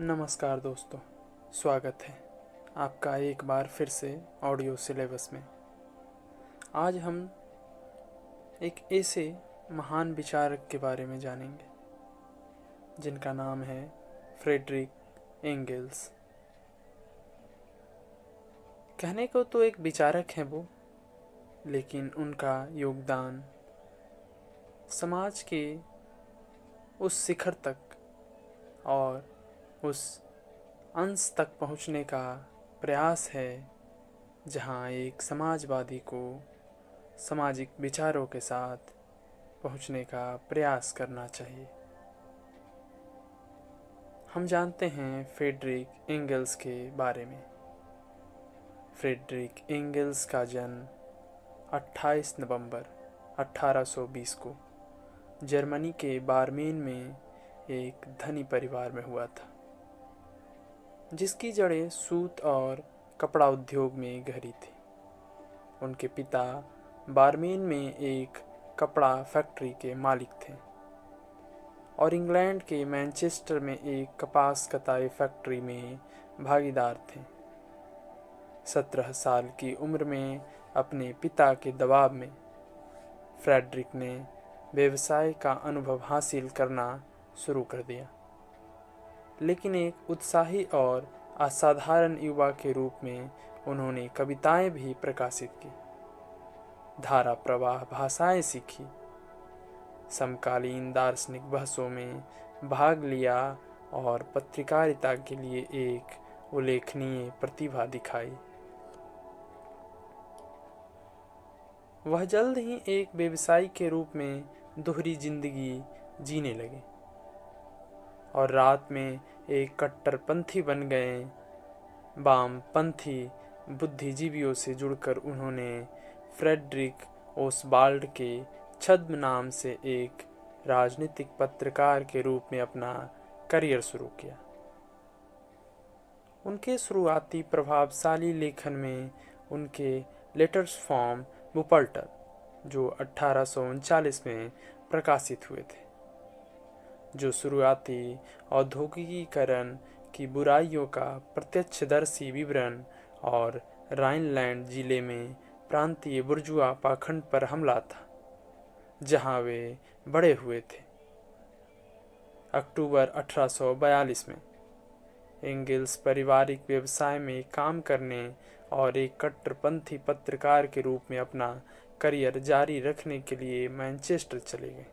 नमस्कार दोस्तों, स्वागत है आपका एक बार फिर से ऑडियो सिलेबस में। आज हम एक ऐसे महान विचारक के बारे में जानेंगे जिनका नाम है फ्रेडरिक एंगल्स। कहने को तो एक विचारक हैं वो, लेकिन उनका योगदान समाज के उस शिखर तक और उस अंश तक पहुंचने का प्रयास है जहां एक समाजवादी को सामाजिक विचारों के साथ पहुंचने का प्रयास करना चाहिए। हम जानते हैं फ्रेडरिक एंगल्स के बारे में। फ्रेडरिक एंगल्स का जन्म 28 नवंबर 1820 को जर्मनी के बार्मेन में एक धनी परिवार में हुआ था, जिसकी जड़ें सूत और कपड़ा उद्योग में गहरी थी। उनके पिता बार्मेन में एक कपड़ा फैक्ट्री के मालिक थे और इंग्लैंड के मैनचेस्टर में एक कपास कताई फैक्ट्री में भागीदार थे। 17 साल की उम्र में अपने पिता के दबाव में फ्रेडरिक ने व्यवसाय का अनुभव हासिल करना शुरू कर दिया, लेकिन एक उत्साही और असाधारण युवा के रूप में उन्होंने कविताएं भी प्रकाशित की, धारा प्रवाह भाषाएं सीखी, समकालीन दार्शनिक बहसों में भाग लिया और पत्रकारिता के लिए एक उल्लेखनीय प्रतिभा दिखाई। वह जल्द ही एक व्यवसायी के रूप में दोहरी जिंदगी जीने लगे और रात में एक कट्टरपंथी बन गए। वामपंथी बुद्धिजीवियों से जुड़कर उन्होंने फ्रेडरिक ओसवाल्ड के छद्म नाम से एक राजनीतिक पत्रकार के रूप में अपना करियर शुरू किया। उनके शुरुआती प्रभावशाली लेखन में उनके लेटर्स फ्रॉम वुपर्टल, जो 1839 में प्रकाशित हुए थे, जो शुरुआती औद्योगिकीकरण की बुराइयों का प्रत्यक्षदर्शी विवरण और राइनलैंड जिले में प्रांतीय बुर्जुआ पाखंड पर हमला था जहां वे बड़े हुए थे। अक्टूबर 1842 में एंगल्स पारिवारिक व्यवसाय में काम करने और एक कट्टरपंथी पत्रकार के रूप में अपना करियर जारी रखने के लिए मैनचेस्टर चले गए।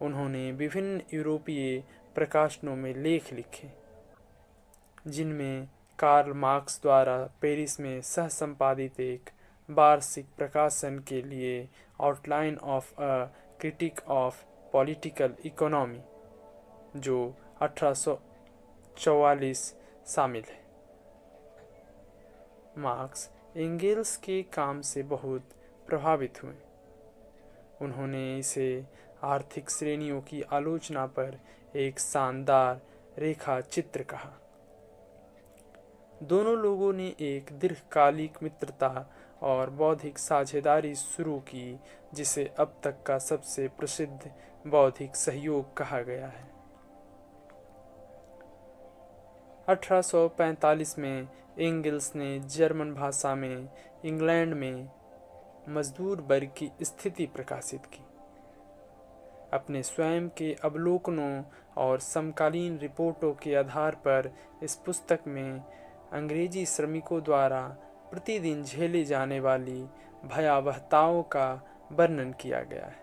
उन्होंने विभिन्न यूरोपीय प्रकाशनों में लेख लिखे, जिनमें कार्ल मार्क्स द्वारा पेरिस में सह संपादित एक वार्षिक प्रकाशन के लिए outline of a critic of political economy, जो 1844 शामिल है। मार्क्स एंगल्स के काम से बहुत प्रभावित हुए। उन्होंने इसे आर्थिक श्रेणियों की आलोचना पर एक शानदार रेखा चित्र कहा। दोनों लोगों ने एक दीर्घकालिक मित्रता और बौद्धिक साझेदारी शुरू की, जिसे अब तक का सबसे प्रसिद्ध बौद्धिक सहयोग कहा गया है। 1845 में एंगल्स ने जर्मन भाषा में इंग्लैंड में मजदूर वर्ग की स्थिति प्रकाशित की। अपने स्वयं के अवलोकनों और समकालीन रिपोर्टों के आधार पर इस पुस्तक में अंग्रेजी श्रमिकों द्वारा प्रतिदिन झेले जाने वाली भयावहताओं का वर्णन किया गया है।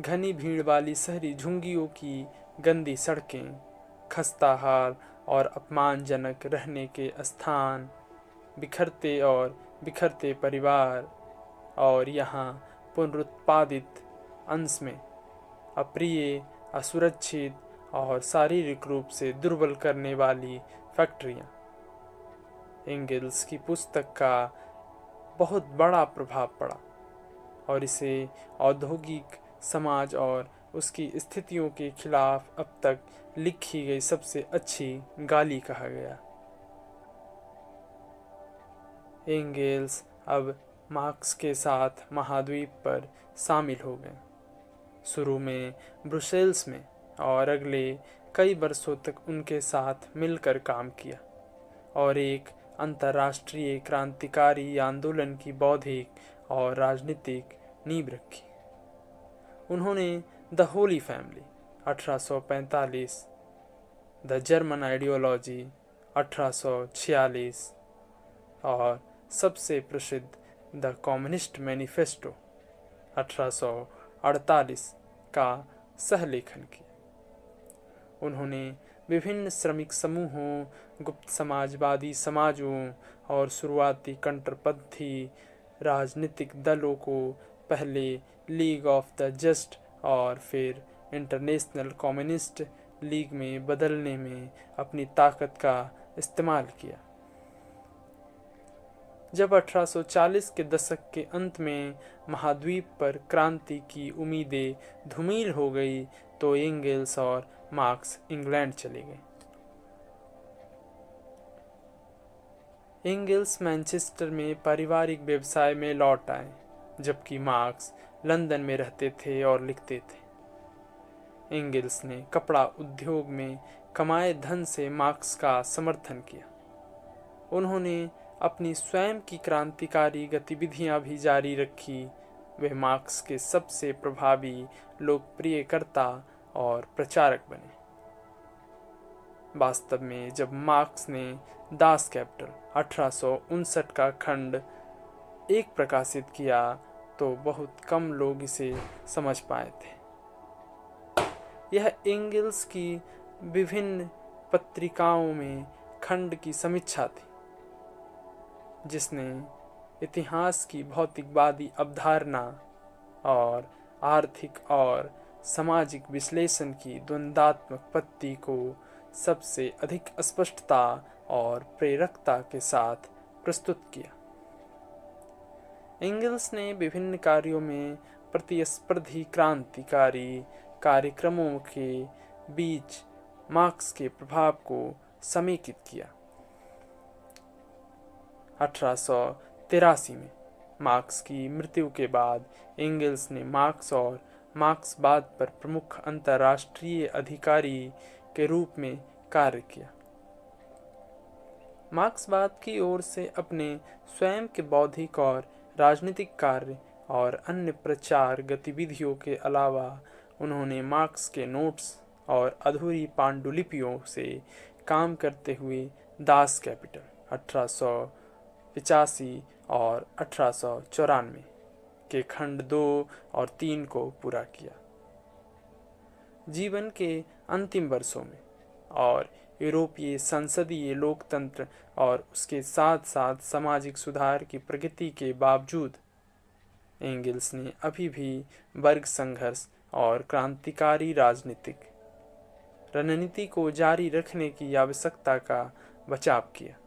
घनी भीड़ वाली शहरी झुंगियों की गंदी सड़कें, खस्ता हाल और अपमानजनक रहने के स्थान, बिखरते परिवार और यहाँ पुनरुत्पादित अंश में अप्रिय, असुरक्षित और शारीरिक रूप से दुर्बल करने वाली फैक्ट्रियाँ। एंगल्स की पुस्तक का बहुत बड़ा प्रभाव पड़ा और इसे औद्योगिक समाज और उसकी स्थितियों के खिलाफ अब तक लिखी गई सबसे अच्छी गाली कहा गया। एंगल्स अब मार्क्स के साथ महाद्वीप पर शामिल हो गए, शुरू में ब्रुसेल्स में और अगले कई वर्षों तक उनके साथ मिलकर काम किया और एक अंतर्राष्ट्रीय क्रांतिकारी आंदोलन की बौद्धिक और राजनीतिक नींव रखी। उन्होंने the Holi family 1845, the German ideology 1846 और सबसे प्रसिद्ध द कम्युनिस्ट मैनिफेस्टो 1848 का सहलेखन किया। उन्होंने विभिन्न श्रमिक समूहों, गुप्त समाजवादी समाजों और शुरुआती कट्टरपंथी राजनीतिक दलों को पहले लीग ऑफ द जस्ट और फिर इंटरनेशनल कम्युनिस्ट लीग में बदलने में अपनी ताकत का इस्तेमाल किया। जब 1840 के दशक के अंत में महाद्वीप पर क्रांति की उम्मीदें धूमिल हो गई तो एंगल्स और मार्क्स इंग्लैंड चले गए। एंगल्स मैनचेस्टर में पारिवारिक व्यवसाय में लौट आए, जबकि मार्क्स लंदन में रहते थे और लिखते थे। एंगल्स ने कपड़ा उद्योग में कमाए धन से मार्क्स का समर्थन किया। उन्होंने अपनी स्वयं की क्रांतिकारी गतिविधियां भी जारी रखी। वे मार्क्स के सबसे प्रभावी लोकप्रियकर्ता और प्रचारक बने। वास्तव में जब मार्क्स ने दास कैपिटल 1859 का खंड एक प्रकाशित किया तो बहुत कम लोग इसे समझ पाए थे। यह एंगल्स की विभिन्न पत्रिकाओं में खंड की समीक्षा थी, जिसने इतिहास की भौतिकवादी अवधारणा और आर्थिक और सामाजिक विश्लेषण की द्वंद्वात्मक पत्ती को सबसे अधिक स्पष्टता और प्रेरकता के साथ प्रस्तुत किया। एंगल्स ने विभिन्न कार्यों में प्रतिस्पर्धी क्रांतिकारी कार्यक्रमों के बीच मार्क्स के प्रभाव को समेकित किया। 1883 में मार्क्स की मृत्यु के बाद एंगल्स ने मार्क्स और मार्क्सवाद पर प्रमुख अंतर्राष्ट्रीय अधिकारी के रूप में कार्य किया। मार्क्सवाद की ओर से अपने स्वयं के बौद्धिक और राजनीतिक कार्य और अन्य प्रचार गतिविधियों के अलावा उन्होंने मार्क्स के नोट्स और अधूरी पांडुलिपियों से काम करते हुए दास कैपिटल 1885 और 1894 के खंड 2 और 3 को पूरा किया। जीवन के अंतिम वर्षों में और यूरोपीय संसदीय लोकतंत्र और उसके साथ साथ सामाजिक सुधार की प्रगति के बावजूद एंगल्स ने अभी भी वर्ग संघर्ष और क्रांतिकारी राजनीतिक रणनीति को जारी रखने की आवश्यकता का बचाव किया।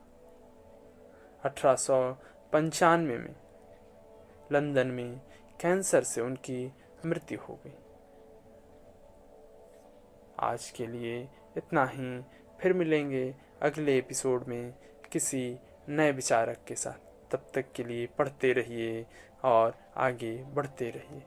1895 में लंदन में कैंसर से उनकी मृत्यु हो गई। आज के लिए इतना ही। फिर मिलेंगे अगले एपिसोड में किसी नए विचारक के साथ। तब तक के लिए पढ़ते रहिए और आगे बढ़ते रहिए।